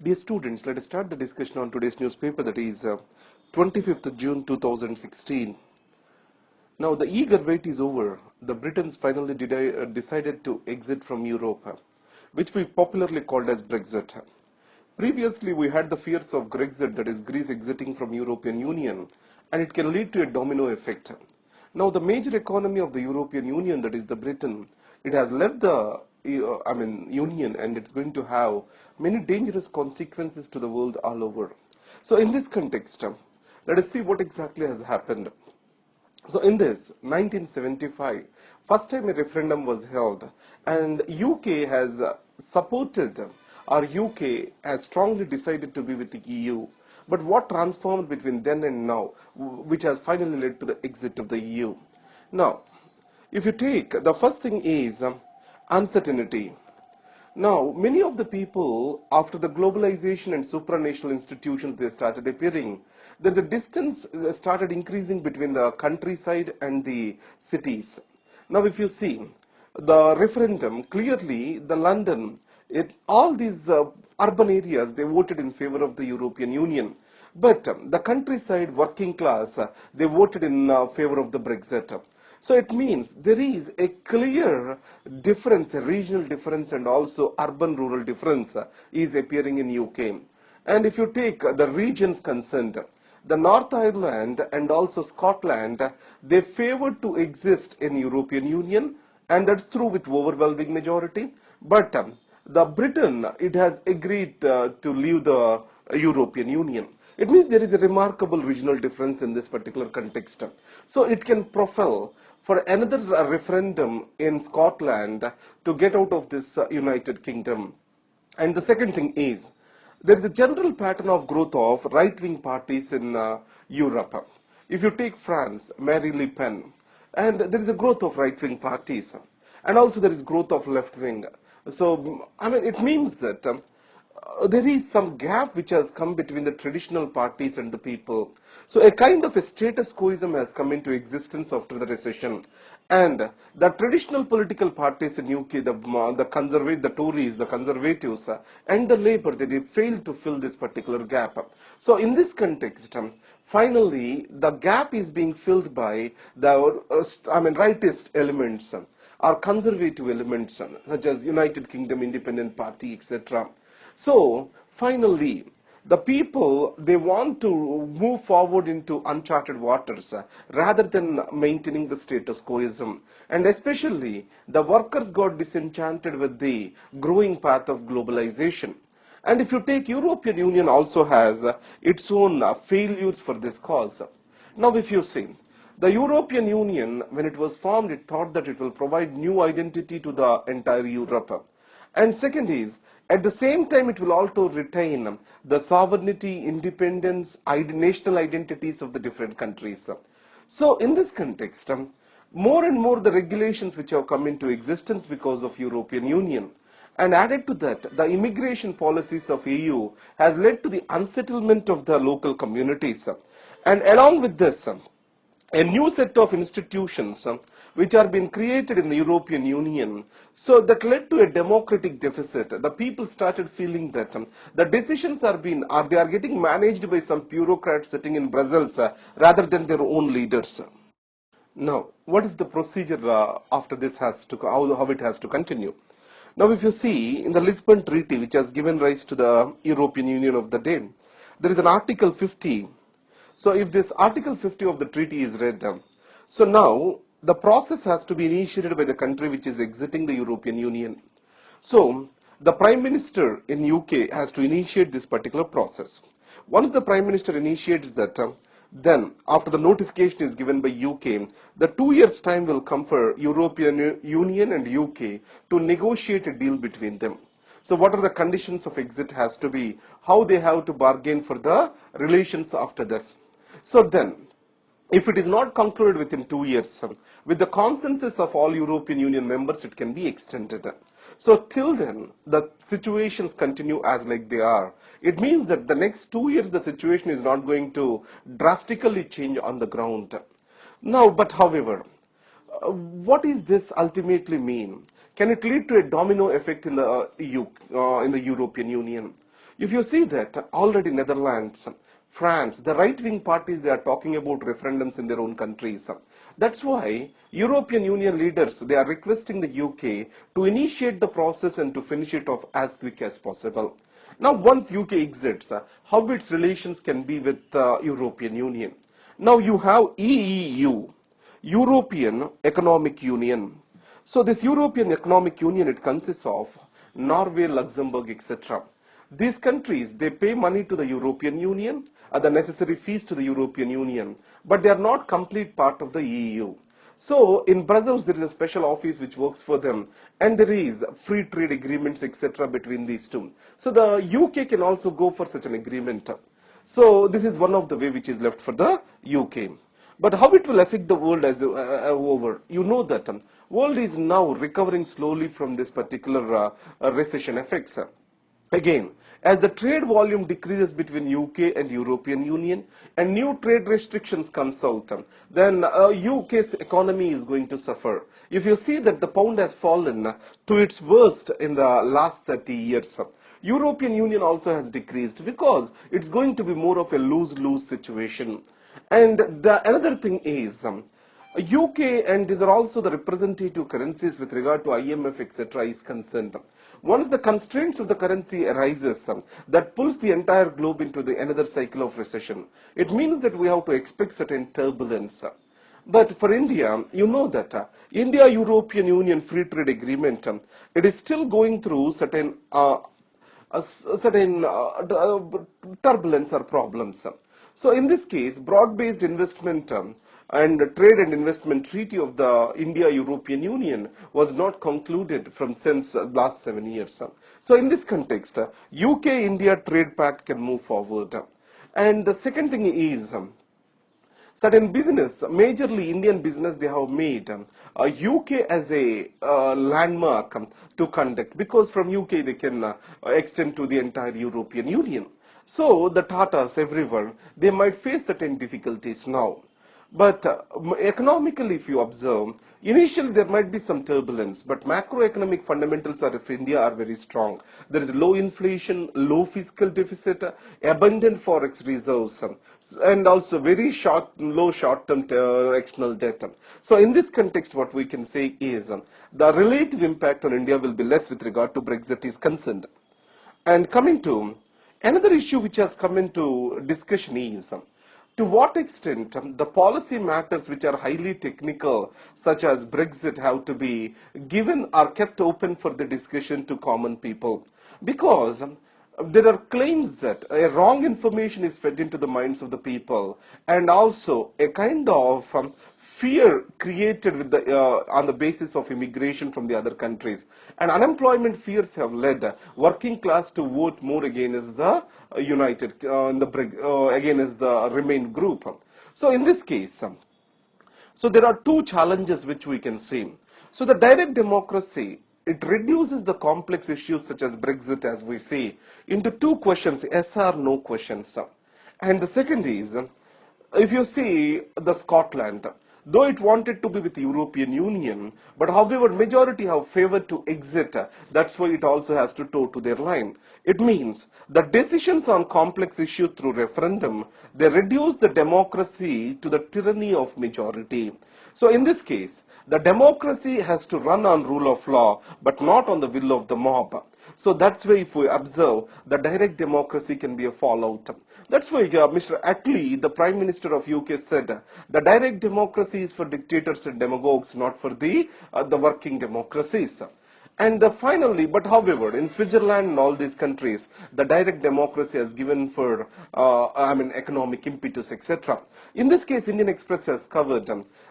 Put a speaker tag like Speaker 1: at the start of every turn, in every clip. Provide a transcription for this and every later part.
Speaker 1: Dear students, let us start the discussion on today's newspaper, that is 25th June 2016. Now, the eager wait is over. The Britons finally decided to exit from Europe, which we popularly called as Brexit. Previously, we had the fears of Grexit, that is Greece exiting from European Union, and it can lead to a domino effect. Now, the major economy of the European Union, that is the Britain, it has left the Union, and it's going to have many dangerous consequences to the world all over. So, in this context, let us see what exactly has happened. So in this 1975, first time a referendum was held, and UK has supported, or UK has strongly decided to be with the EU. But what transformed between then and now, which has finally led to the exit of the EU? Now, if you take, the first thing is uncertainty. Now, many of the people, after the globalization and supranational institutions, they started appearing. There's a distance started increasing between the countryside and the cities. Now, if you see the referendum, clearly the London, all these urban areas, they voted in favor of the European Union. But the countryside working class, they voted in favor of the Brexit. So it means there is a clear difference, a regional difference and also urban-rural difference is appearing in UK. And if you take the regions concerned, the North Ireland and also Scotland, they favored to exist in European Union, and that's true with overwhelming majority. But the Britain, it has agreed to leave the European Union. It means there is a remarkable regional difference in this particular context. So it can profile for another referendum in Scotland to get out of this United Kingdom. And the second thing is, there is a general pattern of growth of right-wing parties in Europe. If you take France, Marine Le Pen, and there is a growth of right-wing parties, and also there is growth of left-wing. So, it means that there is some gap which has come between the traditional parties and the people. So a kind of a status quoism has come into existence after the recession. And the traditional political parties in UK, the Tories, the Conservatives, and the Labour, they failed to fill this particular gap. So in this context, finally, the gap is being filled by the rightist elements or conservative elements, such as United Kingdom Independent Party, etc. So finally, the people, they want to move forward into uncharted waters rather than maintaining the status quoism. And especially, the workers got disenchanted with the growing path of globalization. And if you take European Union also has its own failures for this cause. Now if you see, the European Union, when it was formed, it thought that it will provide new identity to the entire Europe. And second is, at the same time, it will also retain the sovereignty, independence, national identities of the different countries. So in this context, more and more the regulations which have come into existence because of European Union, and added to that, the immigration policies of EU has led to the unsettlement of the local communities. And along with this, a new set of institutions which are being created in the European Union. So that led to a democratic deficit. The people started feeling that the decisions are getting managed by some bureaucrats sitting in Brussels rather than their own leaders. Now, what is the procedure after this how it has to continue? Now, if you see in the Lisbon Treaty, which has given rise to the European Union of the day, there is an Article 50. So if this Article 50 of the treaty is read, so now the process has to be initiated by the country which is exiting the European Union. So the Prime Minister in UK has to initiate this particular process. Once the Prime Minister initiates that, then after the notification is given by UK, the 2 years time will come for European Union and UK to negotiate a deal between them. So what are the conditions of exit has to be, how they have to bargain for the relations after this. So then, if it is not concluded within 2 years, with the consensus of all European Union members, it can be extended. So till then, the situations continue as like they are. It means that the next 2 years, the situation is not going to drastically change on the ground. Now, but however, what is this ultimately mean? Can it lead to a domino effect in the EU, in the European Union? If you see that already Netherlands, France, the right-wing parties, they are talking about referendums in their own countries. That's why European Union leaders, they are requesting the UK to initiate the process and to finish it off as quick as possible. Now, once UK exits, how its relations can be with the European Union. Now you have EEU, European Economic Union. So this European Economic Union, it consists of Norway, Luxembourg, etc. These countries, they pay money to the European Union, the necessary fees to the European Union, but they are not complete part of the EU. So in Brussels, there is a special office which works for them, and there is free trade agreements, etc. between these two. So the UK can also go for such an agreement. So this is one of the way which is left for the UK. But how it will affect the world as over? You know that world is now recovering slowly from this particular recession effects. Again, as the trade volume decreases between UK and European Union and new trade restrictions comes out, then UK's economy is going to suffer. If you see that the pound has fallen to its worst in the last 30 years, European Union also has decreased because it's going to be more of a lose-lose situation. And the another thing is, UK, and these are also the representative currencies with regard to IMF, etc. is concerned. Once the constraints of the currency arises, that pulls the entire globe into another cycle of recession. It means that we have to expect certain turbulence. But for India, you know that India-European Union Free Trade Agreement, it is still going through certain turbulence or problems. So in this case, broad-based investment and trade and investment treaty of the India-European Union was not concluded from since last 7 years. So in this context, UK-India trade pact can move forward. And the second thing is, certain business, majorly Indian business, they have made UK as a landmark to conduct, because from UK they can extend to the entire European Union. So the Tatas everywhere, they might face certain difficulties now. But economically, if you observe, initially there might be some turbulence, but macroeconomic fundamentals of India are very strong. There is low inflation, low fiscal deficit, abundant forex reserves, and also very low short-term external debt. So in this context, what we can say is the relative impact on India will be less with regard to Brexit is concerned. And coming to another issue which has come into discussion is, to what extent the policy matters which are highly technical, such as Brexit, have to be given or kept open for the discussion to common people. Because there are claims that a wrong information is fed into the minds of the people, and also a kind of fear created with on the basis of immigration from the other countries. And unemployment fears have led working class to vote more against the against the Remain group. So in this case, so there are two challenges which we can see. So the direct democracy, it reduces the complex issues such as Brexit, as we see, into two questions, yes or no questions. And the second is, if you see the Scotland, though it wanted to be with the European Union, but however majority have favored to exit, that's why it also has to toe to their line. It means the decisions on complex issues through referendum, they reduce the democracy to the tyranny of majority. So in this case, the democracy has to run on rule of law, but not on the will of the mob. So that's why if we observe, the direct democracy can be a fallout. That's why Mr. Attlee, the Prime Minister of UK, said the direct democracy is for dictators and demagogues, not for the working democracies. And finally, but however, in Switzerland and all these countries, the direct democracy has given for, economic impetus, etc. In this case, Indian Express has covered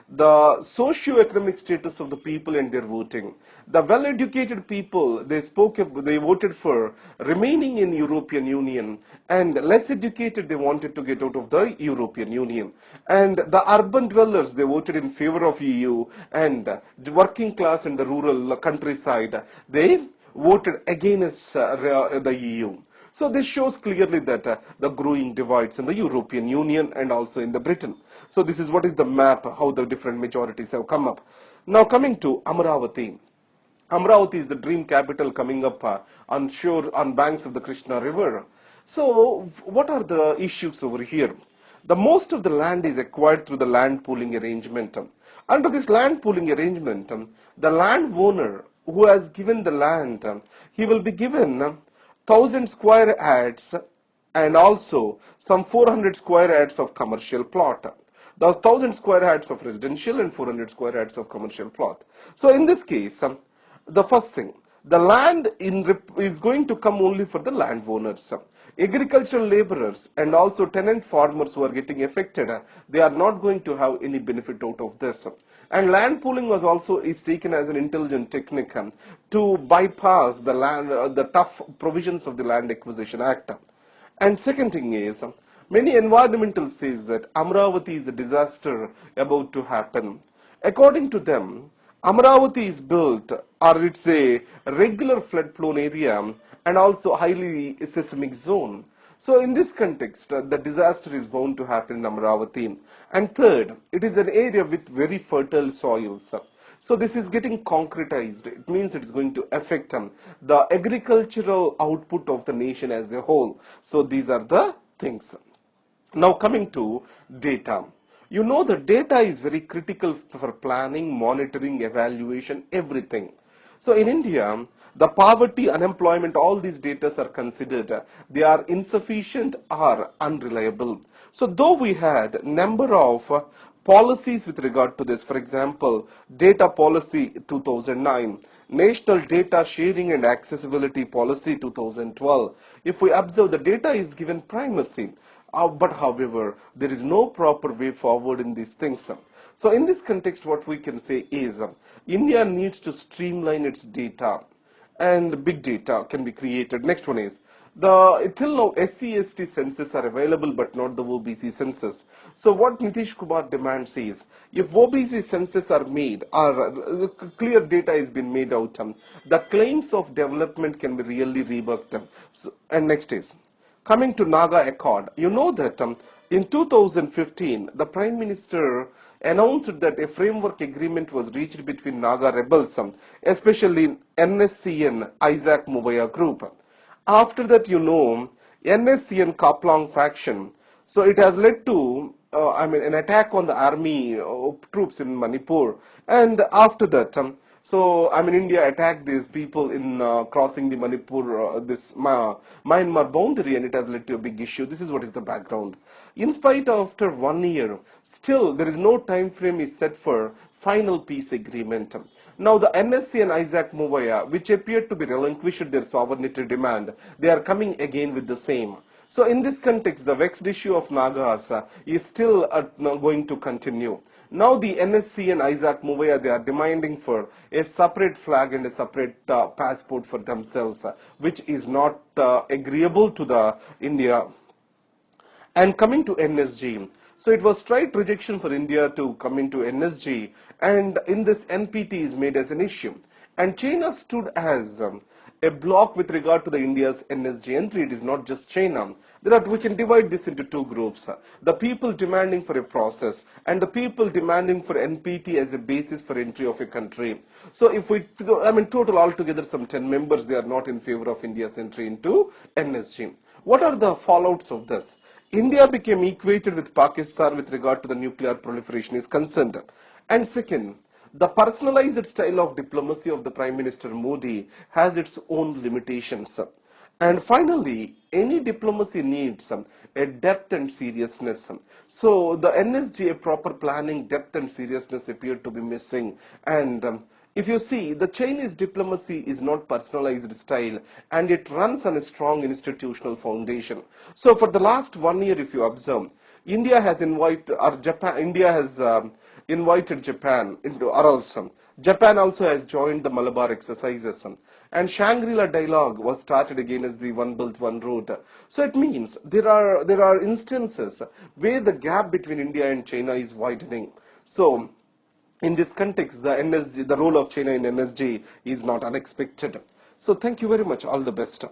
Speaker 1: the socio-economic status of the people and their voting. The well-educated people, they voted for remaining in European Union, and less educated, they wanted to get out of the European Union. And the urban dwellers, they voted in favor of EU, and the working class and the rural countryside, they voted against the EU. So this shows clearly that the growing divides in the European Union and also in the Britain. So this is what is the map, how the different majorities have come up. Now coming to Amaravati. Amravati is the dream capital coming up on shore, on banks of the Krishna River. So, what are the issues over here? The most of the land is acquired through the land pooling arrangement. Under this land pooling arrangement, the landowner who has given the land, he will be given 1000 square yards and also some 400 square yards of commercial plot. The 1000 square yards of residential and 400 square yards of commercial plot. So in this case, the first thing, the land is going to come only for the landowners. Agricultural laborers and also tenant farmers who are getting affected, they are not going to have any benefit out of this. And land pooling was also is taken as an intelligent technique to bypass the land, the tough provisions of the Land Acquisition Act. And second thing is, many environmentalists says that Amravati is a disaster about to happen. According to them, Amravati is built, or it's a regular flood-prone area and also highly seismic zone. So in this context, the disaster is bound to happen in Amravati. And third, it is an area with very fertile soils. So this is getting concretized. It means it is going to affect the agricultural output of the nation as a whole. So these are the things. Now coming to data. You know the data is very critical for planning, monitoring, evaluation, everything. So in India, the poverty, unemployment, all these data are considered. They are insufficient or unreliable. So though we had number of policies with regard to this, for example, Data Policy 2009, National Data Sharing and Accessibility Policy 2012, if we observe the data is given primacy. But however, there is no proper way forward in these things. So in this context, what we can say is India needs to streamline its data and big data can be created. Next one is till now SC/ST census are available but not the OBC census. So what Nitish Kumar demands is if OBC census are made or clear data has been made out, the claims of development can be really reworked. So, and next is coming to Naga Accord. You know that in 2015, the Prime Minister announced that a framework agreement was reached between Naga rebels, especially NSCN Isaac Muvaya group. After that, you know, NSCN Kaplang faction. So it has led to, an attack on the army troops in Manipur. And after that, India attacked these people in crossing the Manipur, Myanmar boundary, and it has led to a big issue. This is what is the background. In spite of after 1 year, still there is no time frame is set for final peace agreement. Now the NSC and Isaac Muvaya, which appeared to be relinquished their sovereignty demand, they are coming again with the same. So in this context, the vexed issue of Nagas is still going to continue. Now the NSC and Isaac Muvaya, they are demanding for a separate flag and a separate passport for themselves, which is not agreeable to the India. And coming to NSG, so it was straight rejection for India to come into NSG, and in this NPT is made as an issue. And China stood as a block with regard to the India's NSG entry. It is not just China. We can divide this into two groups. The people demanding for a process and the people demanding for NPT as a basis for entry of a country. So if we, total altogether some 10 members, they are not in favor of India's entry into NSG. What are the fallouts of this? India became equated with Pakistan with regard to the nuclear proliferation is concerned. And second, the personalized style of diplomacy of the Prime Minister Modi has its own limitations. And finally, any diplomacy needs a depth and seriousness. So the NSG, a proper planning, depth and seriousness appeared to be missing. And if you see, the Chinese diplomacy is not personalized style and it runs on a strong institutional foundation. So for the last 1 year, if you observe, India has invited Japan into Arals. Japan also has joined the Malabar exercises. And Shangri-La dialogue was started again as the One Belt One Road. So it means there are instances where the gap between India and China is widening. So in this context, the role of China in NSG is not unexpected. So thank you very much. All the best.